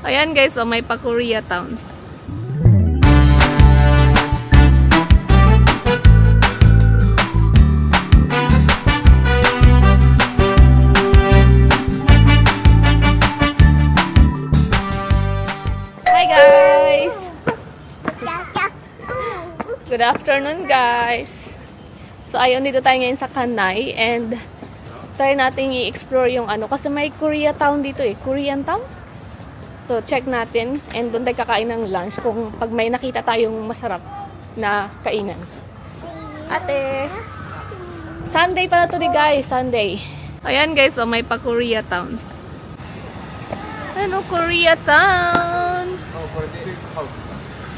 Ayan guys, so may pa Koreatown. Hi guys! Good afternoon guys! So ayun, dito tayo ngayon sa Kanay and try natin i-explore yung ano kasi may Koreatown dito eh. Korean town? So, check natin. And doon tayo kakain ng lunch kung pag may nakita tayong masarap na kainan. Ate! Sunday pala to guys. Sunday. Ayan guys, so may pa Koreatown. Ano, Koreatown? Oh, for a steakhouse.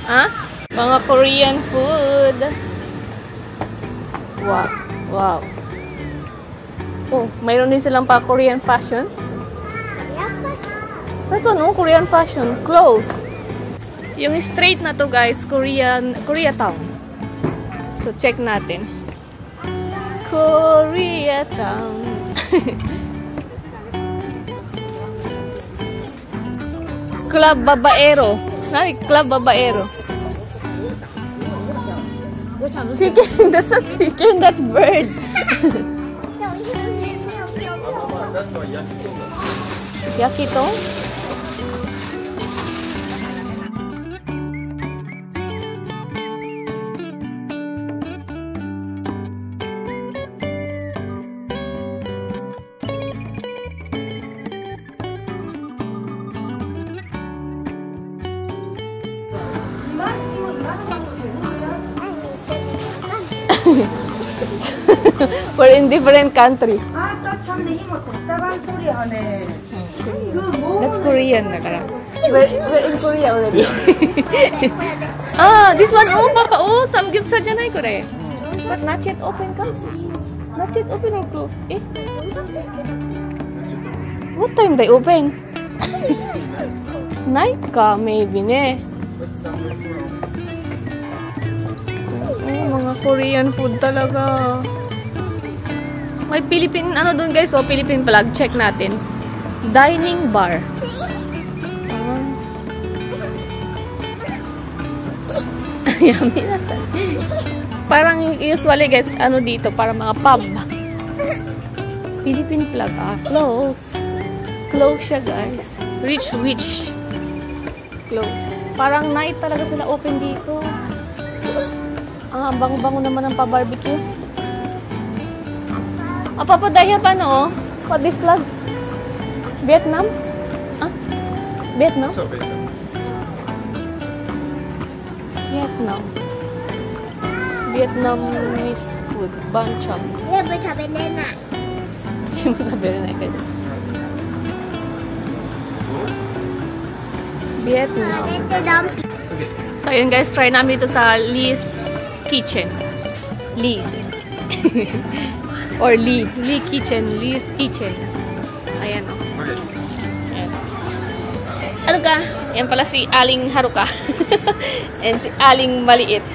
Ha? Mga Korean food. Wow. Wow. Oh, mayroon din silang pa Korean fashion. Ito no, Korean fashion, clothes. Yung straight na to guys, Koreatown. So check natin. Koreatown. Club Babaero. Ay, Club Babaero. Chicken, that's not chicken, that's bird. Yakito? We're in different country. That's Korean na kara. We're in Korea already. Ah, this one, oh, papa, oh, samgyeopsal janai kore. But not yet open ka? Not yet open or closed? Eh? What time they open? Night ka, maybe, ne? Oh, mga Korean food talaga. May Philippine, ano dun guys, oh, Philippine flag. Check natin. Dining bar. Yummy na sa. Parang usually guys, ano dito, para mga pub. Philippine flag, ah, close. Close siya guys. Rich witch. Close. Parang night talaga sila open dito. Ah, bango-bango naman ng pa-barbecue. Ah, papadaya pa no? What this flag? Vietnam? Ah? Vietnam? Vietnam. Vietnamese food. Bancham. Hindi mo tabele na. Hindi mo tabele na. Vietnam. So, yun guys. Try namin ito sa Lee's Kitchen. Lee's. Or Lee Kitchen. Lee's Kitchen. Ayan o. Ayan. Ano ka? Yan pala si Aling Haruka. And si Aling Maliit.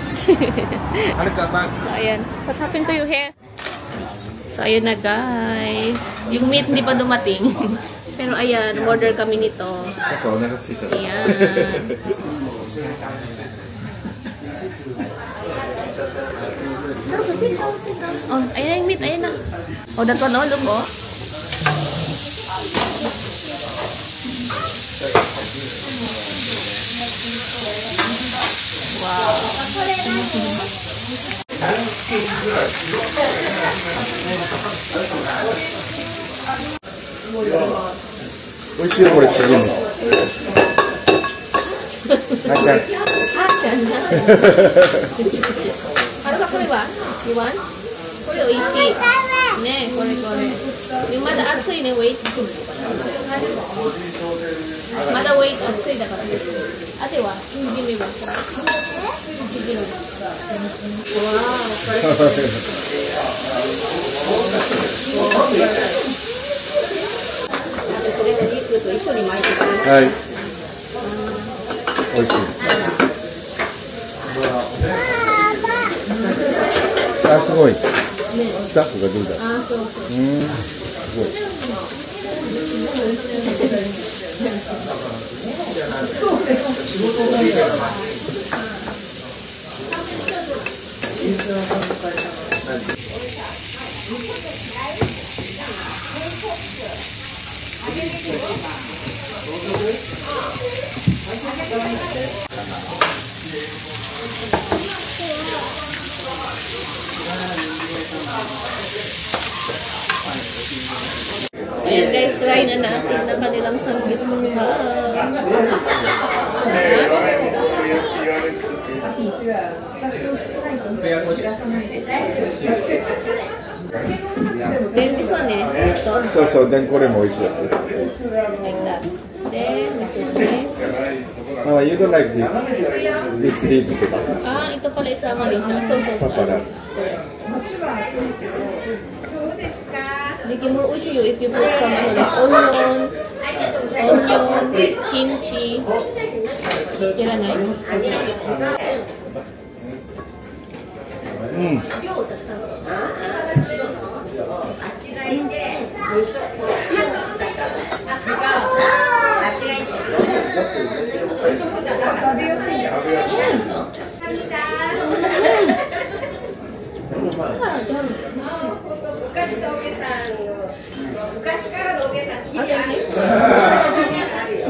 Haruka bag. So, ayan. What happened to your hair? So, ayun na guys. Yung meat hindi pa dumating. Pero ayan, order kami nito. Ayan. Oh, ayan yung meat, ayan na. Oh, that one, oh, look, oh. Wow. Oishii no, kore, chigin. Achan. Haruka, kore wa? You want? Kore oishii. Ne, kore. You mada atsui ne, wait. Mada wait, atsui da kara. Ate wa? Give me one. Wow, perfect. はい。美味しい。あ、すごい。スタッフがどうだ。すごい。Ayan guys, try na natin ang kanilang samgyeopsal. Then this one sauce. そうそう、then これも美味しい。 Like that. Then this one. You don't like this leaf とか。 Ito pala isama rin siya. So. パパが。 Making more ushi if you put some like onion, kimchi. Iranay.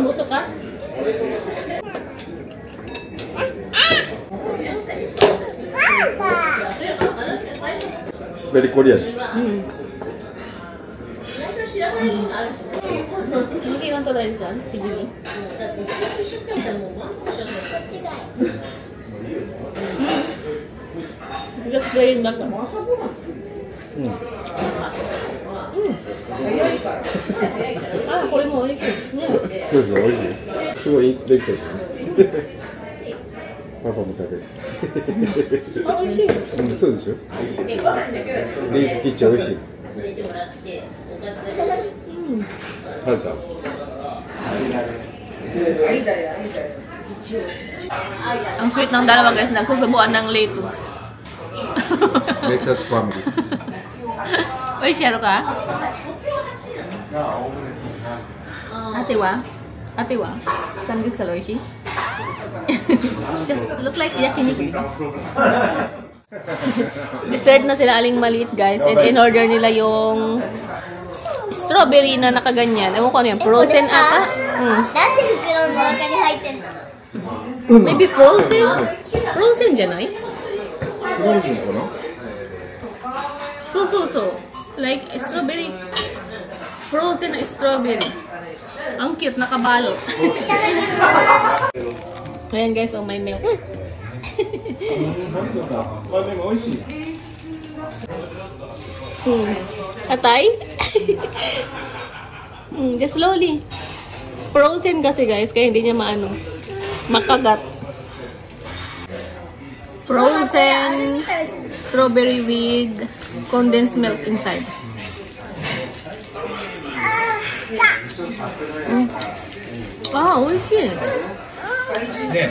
Buto ka? Very Korean. Okay, you want to try this one? Easily. Just plain black one. Ah, これも美味しいね。そうです、美味しい。すごいできてる。パパも食べる。あ、美味しい。うん、そうでしょ。リースキッチン美味しい。食べた。Ang sweet ng dalawa guys, nagsusubuan ng lettuce. Lettuce family. Uy, share ka? Ate wa? Ate wa? Samgyeopsal oishi? Just look like yakiniku. Dessert na sila aling maliit guys, and in-order nila yung strawberry na nakaganyan. Ewan ko ano yan, frozen ata? Maybe frozen? Frozen janai? Frozen ko no? So. Like strawberry. Frozen strawberry. Ang cute, nakabalot. Ayan guys, oh, may milk. Atay? Just slowly. Frozen kasi guys, kaya hindi niya makagat. Frozen strawberry with condensed milk inside. Oishi. Yeah.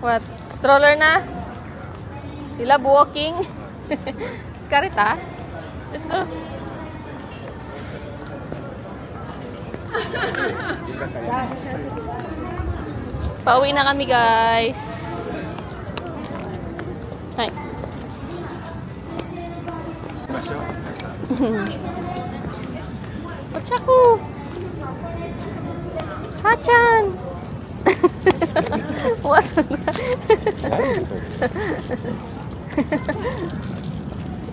What? Stroller na? You love walking? Skarita? Let's go. Pauwi na kami guys. Hi. Ochaku. Hachan. What's that?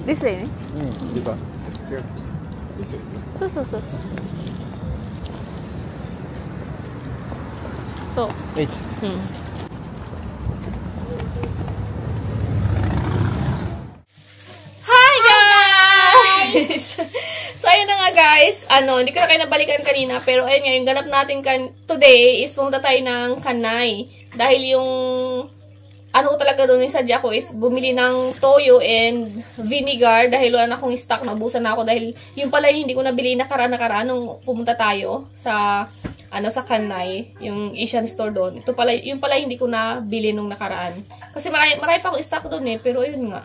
This way, Diba? This way. So. So. H. Hi guys! So ayun na nga guys, hindi ko na kayo nabalikan kanina, pero ayun nga, yung ganap natin today is pumunta tayo ng Kanay. Dahil yung talaga doon yung sadya ko is bumili ng toyo and vinegar dahil wala na akong stock, naubusan na ako dahil yung pala yung hindi ko nabili nakaraan nung pumunta tayo sa sa Kanay, yung Asian store doon. Ito pala, yung pala hindi ko nabili nung nakaraan. Kasi marami pa akong stock doon pero ayun nga.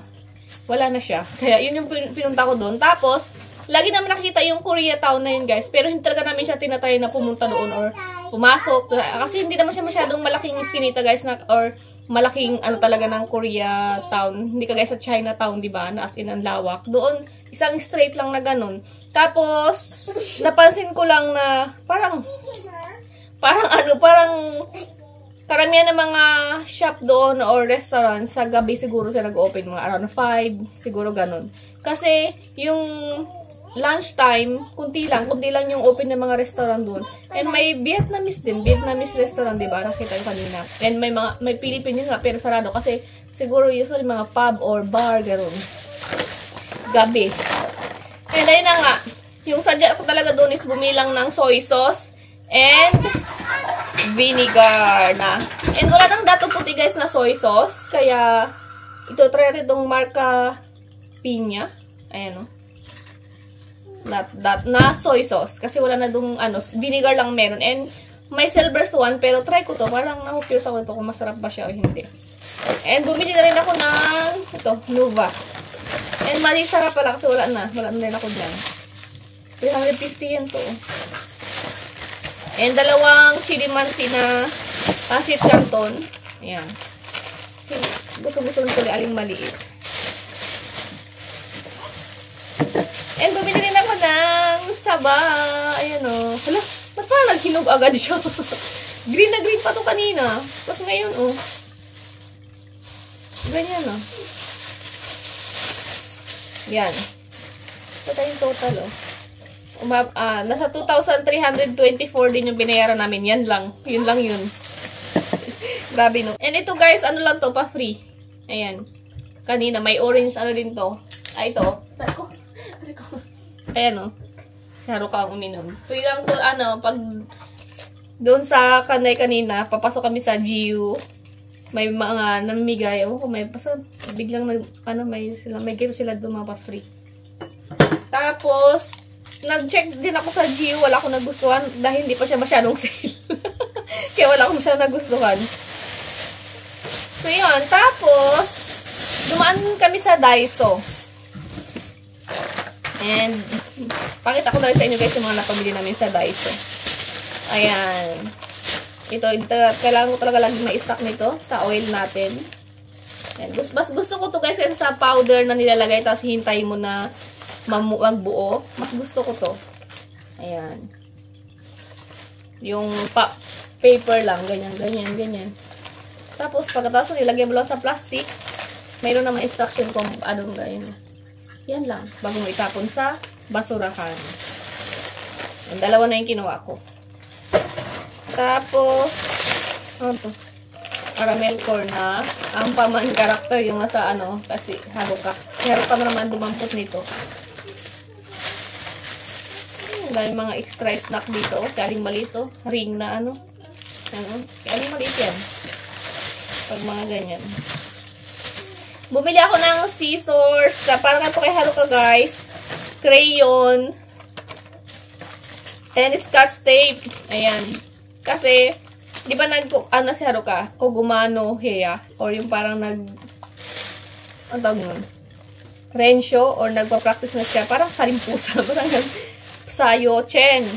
wala na siya. Kaya yun yung pinunta ko doon. Tapos, lagi naman nakikita yung Koreatown na yun, guys. Pero hindi talaga namin siya tinatry na pumunta doon or pumasok. Kasi hindi naman siya masyadong malaking iskinita, guys, or malaking ano talaga ng Koreatown. Hindi ka guys sa Chinatown, di ba? Na as in ang lawak. Doon, isang straight lang na ganun. Tapos, napansin ko lang na parang karamihan ng mga shop doon or restaurant, sa gabi siguro sila nag-open, mga around 5, siguro ganun. Kasi, yung lunchtime, kunti lang yung open ng mga restaurant doon. And may Vietnamese din, Vietnamese restaurant, diba? Nakita yung kanina. And may Philippines nga, pero sarado. Kasi, siguro usually mga pub or bar, ganun. Gabi. And ayun na nga, yung sadya ko talaga doon is bumilang ng soy sauce and vinegar na. And wala nang dato puti guys na soy sauce. Kaya, ito try rin itong marka Piña. Ayan o. Na soy sauce. Kasi wala na itong vinegar lang meron. And may silver swan. Pero try ko to. Parang na-curious ako ito kung masarap ba siya o hindi. And bumili na rin ako ng ito, Nuva. And mali sarap pala kasi wala na. Wala na rin ako dyan. 350 yan to. And dalawang chili mansi na pasit canton. Ayan. Gusto-gusto lang tuloy aling maliit. And bumili rin ako ng saba. Ayan o. Hala, ba't parang naghinog agad siya? Green na green pa to kanina. Tapos ngayon o. Ganyan o. Yan. Ito tayong total o. Nasa 2,324 din yung binayaran namin. Yan lang. Yun lang yun. Grabe, no? And ito, guys, ano lang to, pa-free. Ayan. Kanina, may orange, ano din to. Ito. Ayan, no? Haro ka ang uminom. Free lang to, pag doon sa kanay kanina, papasok kami sa GU. May mga namimigay. Ewan ko, may biglang may gito sila doon mga pa-free. Tapos, nag-check din ako sa GU, wala akong nagustuhan dahil hindi pa siya masyadong sale. Kaya wala akong masyadong nagustuhan. So, yun. Tapos, dumaan kami sa Daiso. And, pakita ko na rin sa inyo guys yung mga napamili namin sa Daiso. Ayan. Ito, kailangan ko talaga lagi ma-stock nito sa oil natin. Ayan. Mas gusto ko to guys kasi sa powder na nilalagay tapos hintay mo na magbuo. Mas gusto ko to. Ayan. Yung paper lang. Ganyan. Tapos, pagkatapos nilagay mo lang sa plastic, mayroon naman instruction kung anong ganyan. Yan lang. Bago mo itapon sa basurahan. Ang dalawa na yung kinuha ko. Tapos, ano to? Caramel corn na. Ang paman character yung nasa kasi Haruka. Haruka na naman dumampot nito. Dahil mga extra snack dito. Kaling malito. Ring na Kaling maliit yan. Pag mga ganyan. Bumili ako ng scissors. Parang ito kay Haruka guys. Crayon. And scotch tape. Ayan. Kasi, di ba si Haruka? Kogumano Heya. Or yung parang ang tawag nun? Rensho. Or nagpa-practice na siya. Parang sarimpusa. Parang Sayo Chen.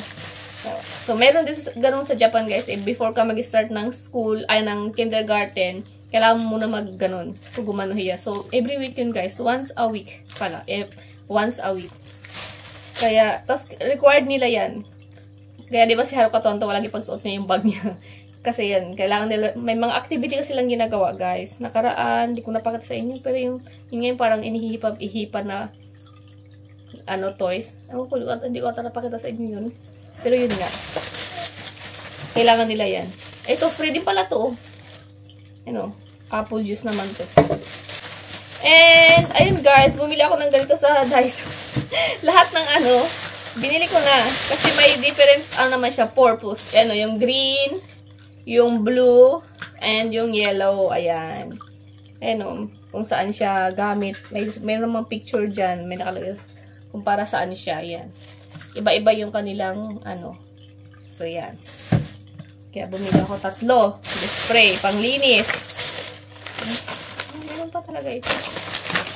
So, meron din ganun sa Japan, guys. Before ka mag-start ng school, ng kindergarten, kailangan mo muna mag-ganon. Kogumano Heya. So, every week yun, guys. Once a week pala. Once a week. Kaya, tas required nila yan. Kaya, di ba si Haruka tonto, walang ipagsuot niya yung bag niya. Kasi yan, kailangan nila, may mga activity kasi lang ginagawa, guys. Nakaraan, di ko napakita sa inyo, pero yung ngayon parang ihipad na toys. Hindi ko ata napakita sa inyo yun. Pero yun nga. Kailangan nila yan. Ito, free din pala to. Apple juice naman to. And, ayun guys, bumili ako ng ganito sa Daiso. Lahat ng binili ko na. Kasi may different, naman siya, purpose. Yung green, yung blue, and yung yellow. Ayan. Kung saan siya gamit. Mayroon namang picture dyan. May nakalagay kung para saan siya. Ayan. Iba-iba yung kanilang, So, yan. Kaya bumili ako 3. Spray, panglinis. Meron pa talaga ito.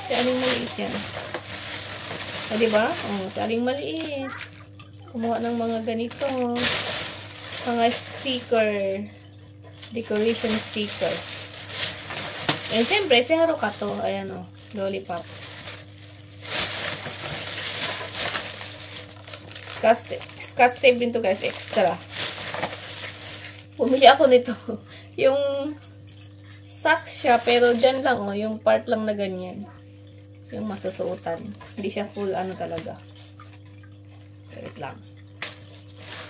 Si Aling maliit yan. O, diba? O, si Aling maliit. Kumuha ng mga ganito. Mga sticker. Decoration sticker. And siyempre, si Haruka to. Ayan o. Lollipop. Scotch tape din to guys. Extra. Bumili ako nito. Yung socks siya, pero dyan lang o. Yung part lang na ganyan. Yung masusuotan. Hindi siya full ano talaga. Wait lang.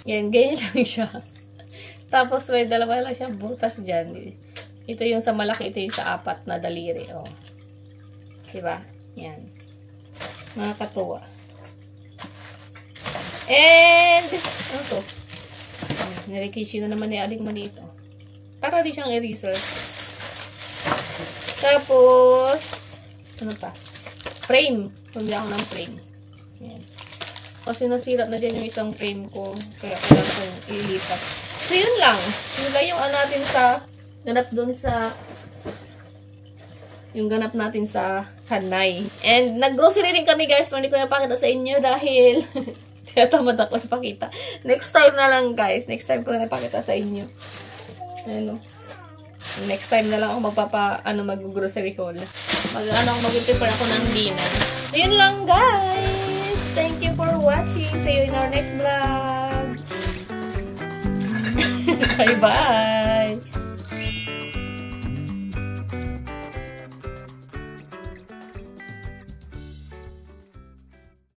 Yan, ganyan lang siya. Tapos may dalawa lang siya butas dyan. Ito yung sa malaki, ito yung sa apat na daliri. O. Diba? Yan. Nakakatuwa. And, ano to? Nirikishi na naman ni Aling maliit. O. Para di siyang eraser. Tapos, ano pa? Frame. Pumili ako ng frame. Yan. Kasi nasira na dyan yung isang frame ko. Kaya kailangan kong ilipat. So, yun lang. Yun lang yung natin sa ganap dun sa yung ganap natin sa Hanay. And nag-grocery rin kami guys. Pero hindi ko napakita sa inyo dahil tinatamad ako ipakita. Next time na lang guys. Next time ko na napakita sa inyo. Ano. Next time na lang ako mag-grocery haul. Mag-prepare ako ng dinner. So, yun lang guys. Thank you for watching. See you in our next vlog. Bye-bye.